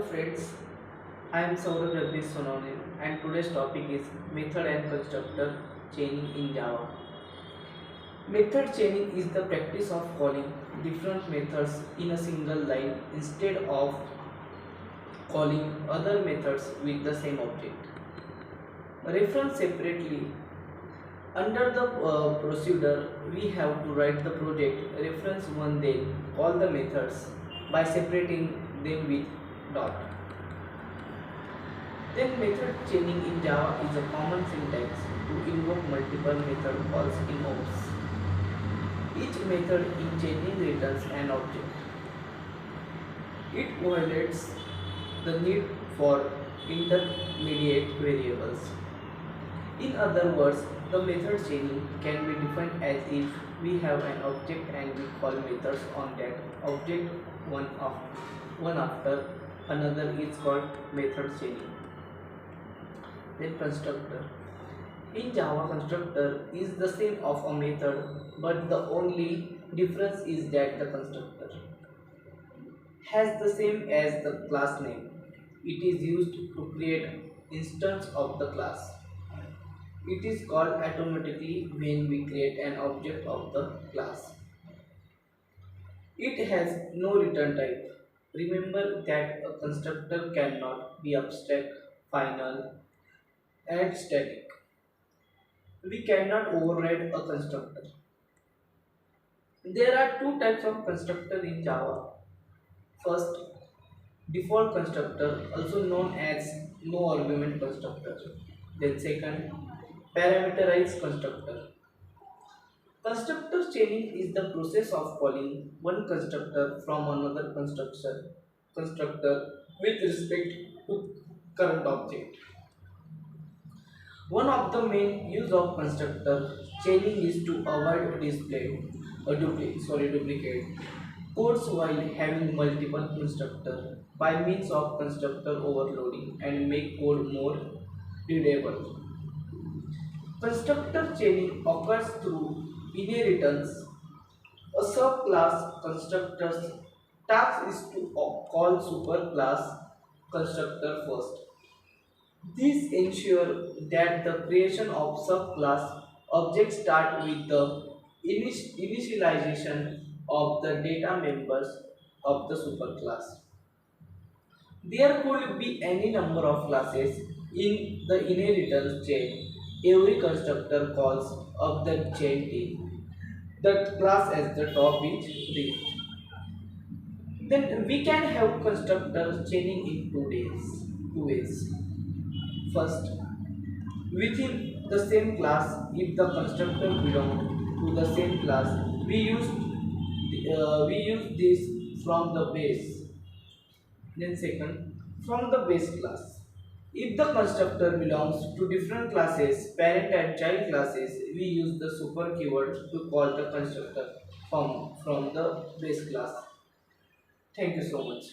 friends, I am Saurabh Jagdish Sonone and today's topic is method and constructor chaining in Java. Method chaining is the practice of calling different methods in a single line instead of calling other methods with the same object. Reference separately. Under the procedure, we have to write the project reference one, then call the methods by separating them with dot. Then method chaining in Java is a common syntax to invoke multiple method calls in OOPs. Each method in chaining returns an object. It violates the need for intermediate variables. In other words, the method chaining can be defined as if we have an object and we call methods on that object one after another is called method chaining. Then constructor. In Java, constructor is the same of a method, but the only difference is that the constructor has the same as the class name. It is used to create instance of the class. It is called automatically when we create an object of the class. It has no return type. Remember that a constructor cannot be abstract, final, and static. We cannot override a constructor. There are two types of constructor in Java. First, default constructor, also known as no argument constructor. Then second, parameterized constructor. Constructor chaining is the process of calling one constructor from another constructor with respect to current object. One of the main use of constructor chaining is to avoid duplicate codes while having multiple constructor by means of constructor overloading and make code more readable. Constructor chaining occurs through inheritance. A subclass constructor's task is to call superclass constructor first. This ensures that the creation of subclass objects start with the initialization of the data members of the superclass. There could be any number of classes in the inheritance chain. Every constructor calls up the chain tail. The class as the top is reached. Then we can have constructor chaining in two ways. First, within the same class, if the constructor belongs to the same class, we use this from the base. Then second, from the base class. If the constructor belongs to different classes, parent and child classes, we use the super keyword to call the constructor from the base class. Thank you so much.